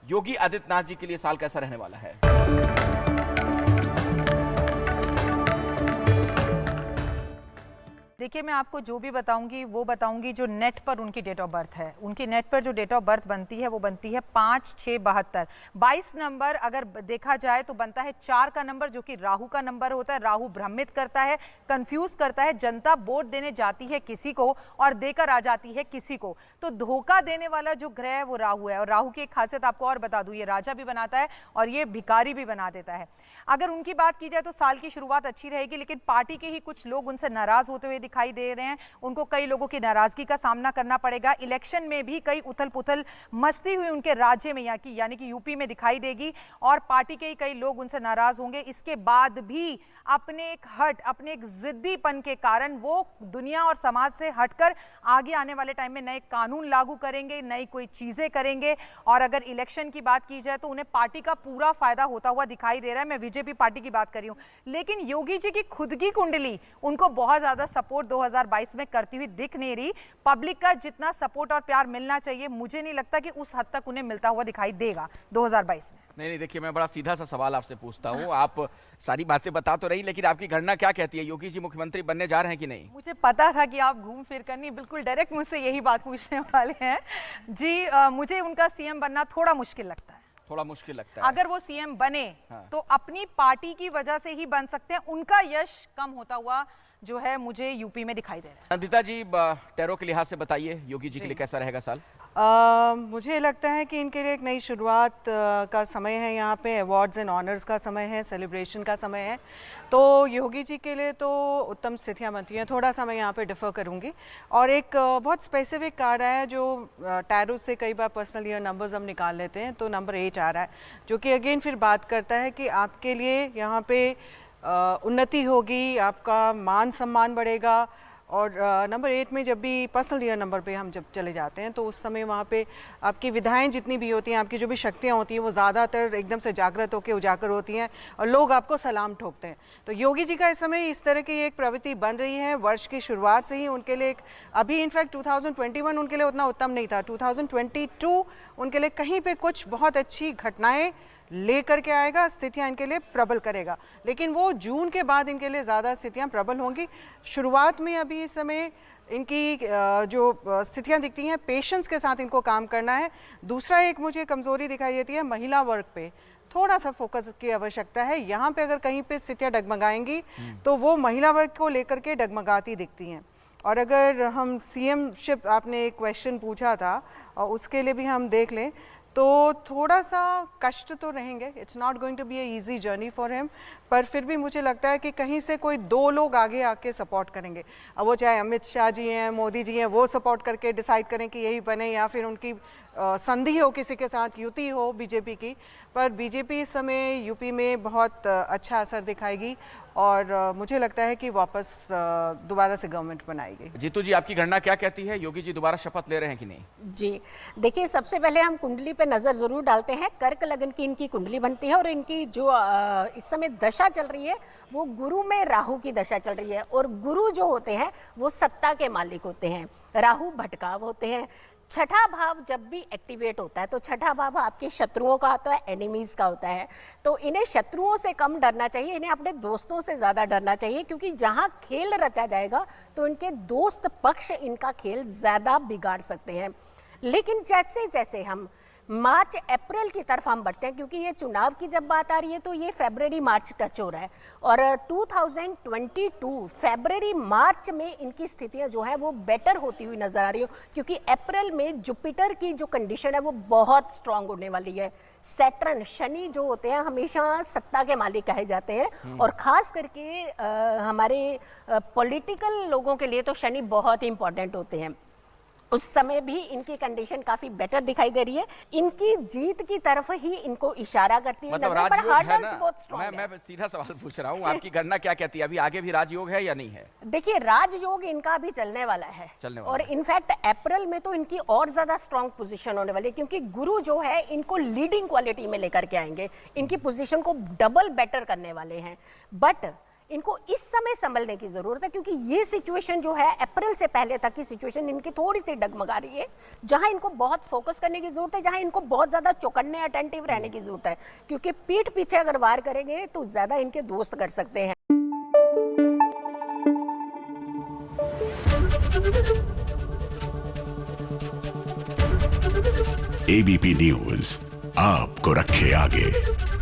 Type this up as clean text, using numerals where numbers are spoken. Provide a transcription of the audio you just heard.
योगी आदित्यनाथ जी के लिए साल कैसा रहने वाला है? देखिए, मैं आपको जो भी बताऊंगी वो बताऊंगी जो नेट पर उनकी डेट ऑफ बर्थ है। उनकी नेट पर जो डेट ऑफ बर्थ बनती है वो बनती है 5/6/72। 22 नंबर अगर देखा जाए तो बनता है 4 का नंबर, जो कि राहु का नंबर होता है। राहु भ्रमित करता है, कंफ्यूज करता है। जनता वोट देने जाती है किसी को और देकर आ जाती है किसी को। तो धोखा देने वाला जो ग्रह है वो राहु है। और राहु की एक खासियत आपको और बता दूं, ये राजा भी बनाता है और ये भिखारी भी बना देता है। अगर उनकी बात की जाए तो साल की शुरुआत अच्छी रहेगी, लेकिन पार्टी के ही कुछ लोग उनसे नाराज होते हुए दिखाई दे रहे हैं। उनको कई लोगों की नाराजगी का सामना करना पड़ेगा। इलेक्शन में भी कई उथल पुथल मस्ती हुई उनके राज्य में, यानी कि यूपी में दिखाई देगी और पार्टी के ही कई लोग उनसे नाराज होंगे। इसके बाद भी अपने एक जिद्दीपन के कारण वो दुनिया और समाज से हटकर आगे आने वाले टाइम में नए कानून लागू करेंगे, नई कोई चीजें करेंगे। और अगर इलेक्शन की बात की जाए तो उन्हें पार्टी का पूरा फायदा होता हुआ दिखाई दे रहा है। मैं बीजेपी पार्टी की बात कर रही हूं, लेकिन योगी जी की खुद की कुंडली उनको बहुत ज्यादा सपोर्ट 2022 में करती हुई दिख नहीं रही। पब्लिक का जितना सपोर्ट और प्यार मिलना चाहिए, मुझे नहीं लगता कि उस हद तक उन्हें मिलता हुआ दिखाई देगा 2022 में। नहीं, देखिए, मैं बड़ा सीधा सा सवाल आपसे पूछता हूँ। आप सारी बातें बता तो रही, लेकिन आपकी गणना क्या कहती है? योगी जी मुख्यमंत्री बनने जा रहे हैं कि नहीं? मुझे पता था कि आप घूम फिर कर नहीं, बिल्कुल डायरेक्ट मुझसे यही बात पूछने वाले हैं जी। मुझे उनका सीएम बनना थोड़ा मुश्किल लगता है। थोड़ा मुश्किल लगता है। अगर वो सीएम बने तो अपनी पार्टी की वजह से ही बन सकते हैं। उनका यश कम होता हुआ जो है मुझे यूपी में दिखाई दे रहा है। नंदिता जी, टैरो के लिहाज से बताइए, योगी जी के लिए कैसा रहेगा साल? मुझे लगता है कि इनके लिए एक नई शुरुआत का समय है। यहाँ पे अवार्ड्स एंड ऑनर्स का समय है, सेलिब्रेशन का समय है। तो योगी जी के लिए तो उत्तम स्थितियाँ बनती हैं। थोड़ा सा मैं यहाँ पे डिफर करूँगी। और एक बहुत स्पेसिफिक कार्ड आया है जो टैरो से कई बार पर्सनल ईयर नंबर्स हम निकाल लेते हैं, तो नंबर 8 आ रहा है, जो कि अगेन फिर बात करता है कि आपके लिए यहाँ पे उन्नति होगी, आपका मान सम्मान बढ़ेगा। और नंबर 8 में जब भी पर्सनल ईयर नंबर पे हम जब चले जाते हैं तो उस समय वहाँ पे आपकी विधाएं जितनी भी होती हैं, आपकी जो भी शक्तियाँ होती हैं, वो ज़्यादातर एकदम से जागृत होकर उजागर होती हैं और लोग आपको सलाम ठोकते हैं। तो योगी जी का इस समय इस तरह की एक प्रवृत्ति बन रही है। वर्ष की शुरुआत से ही उनके लिए अभी इनफैक्ट 2021 उनके लिए उतना उत्तम नहीं था। 2022 उनके लिए कहीं पर कुछ बहुत अच्छी घटनाएँ लेकर के आएगा, स्थितियां इनके लिए प्रबल करेगा। लेकिन वो जून के बाद इनके लिए ज़्यादा स्थितियां प्रबल होंगी। शुरुआत में अभी इस समय इनकी जो स्थितियां दिखती हैं, पेशेंस के साथ इनको काम करना है। दूसरा एक मुझे कमज़ोरी दिखाई देती है महिला वर्ग पे, थोड़ा सा फोकस की आवश्यकता है। यहाँ पे अगर कहीं पे स्थितियाँ डगमगाएंगी तो वो महिला वर्ग को लेकर के डगमगाती दिखती हैं। और अगर हम सीएमशिप, आपने एक क्वेश्चन पूछा था और उसके लिए भी हम देख लें तो थोड़ा सा कष्ट तो रहेंगे। It's not going to be a easy journey for him, पर फिर भी मुझे लगता है कि कहीं से कोई 2 लोग आगे आके सपोर्ट करेंगे। अब वो चाहे अमित शाह जी हैं, मोदी जी हैं, वो सपोर्ट करके डिसाइड करें कि यही बने, या फिर उनकी संधि हो किसी के साथ, युति हो बीजेपी की। पर बीजेपी इस समय यूपी में बहुत अच्छा असर दिखाएगी और मुझे लगता है कि वापस दोबारा से गवर्नमेंट बनाएगी। जीतू जी, आपकी गणना क्या कहती है? योगी जी दोबारा शपथ ले रहे हैं कि नहीं? जी देखिए, सबसे पहले हम कुंडली पे नज़र ज़रूर डालते हैं। कर्क लगन की इनकी कुंडली बनती है और इनकी जो इस समय दशा चल रही है वो गुरु में राहु की दशा चल रही है। और गुरु जो होते हैं वो सत्ता के मालिक होते हैं, राहु भटकाव होते हैं। छठा भाव जब भी एक्टिवेट होता है तो छठा भाव आपके शत्रुओं का होता है, एनिमीज का होता है। तो इन्हें शत्रुओं से कम डरना चाहिए, इन्हें अपने दोस्तों से ज़्यादा डरना चाहिए, क्योंकि जहां खेल रचा जाएगा तो इनके दोस्त पक्ष इनका खेल ज़्यादा बिगाड़ सकते हैं। लेकिन जैसे जैसे हम मार्च अप्रैल की तरफ हम बढ़ते हैं, क्योंकि ये चुनाव की जब बात आ रही है तो ये फरवरी मार्च टच हो रहा है। और 2022 फरवरी मार्च में इनकी स्थितियां जो है वो बेटर होती हुई नजर आ रही है, क्योंकि अप्रैल में जुपिटर की जो कंडीशन है वो बहुत स्ट्रांग होने वाली है। सैटर्न, शनि जो होते हैं हमेशा सत्ता के मालिक कहे जाते हैं, और खास करके हमारे पॉलिटिकल लोगों के लिए तो शनि बहुत ही इंपॉर्टेंट होते हैं। उस समय भी इनकी कंडीशन काफी बेटर दिखाई दे रही है। इनकी जीत की तरफ ही इनको इशारा करती है। मतलब राजयोग है ना? मैं सीधा सवाल पूछ रहा हूँ, आपकी गणना क्या कहती है? अभी आगे भी राजयोग है या नहीं है? देखिए, राजयोग इनका भी चलने वाला है, और इनफैक्ट अप्रैल में तो इनकी और ज्यादा स्ट्रॉन्ग पोजीशन होने वाली है, क्योंकि गुरु जो है इनको लीडिंग क्वालिटी में लेकर के आएंगे, इनकी पोजीशन को डबल बेटर करने वाले हैं। बट इनको इस समय संभलने की जरूरत है, क्योंकि ये सिचुएशन जो है अप्रैल से पहले तक की सिचुएशन इनकी थोड़ी सी डगमगा रही है, जहां इनको बहुत फोकस करने की जरूरत है, जहां इनको बहुत ज्यादा चौकन्ने अटेंटिव रहने की जरूरत है, क्योंकि पीठ पीछे अगर वार करेंगे तो ज्यादा इनके दोस्त कर सकते हैं। एबीपी न्यूज आपको रखे आगे।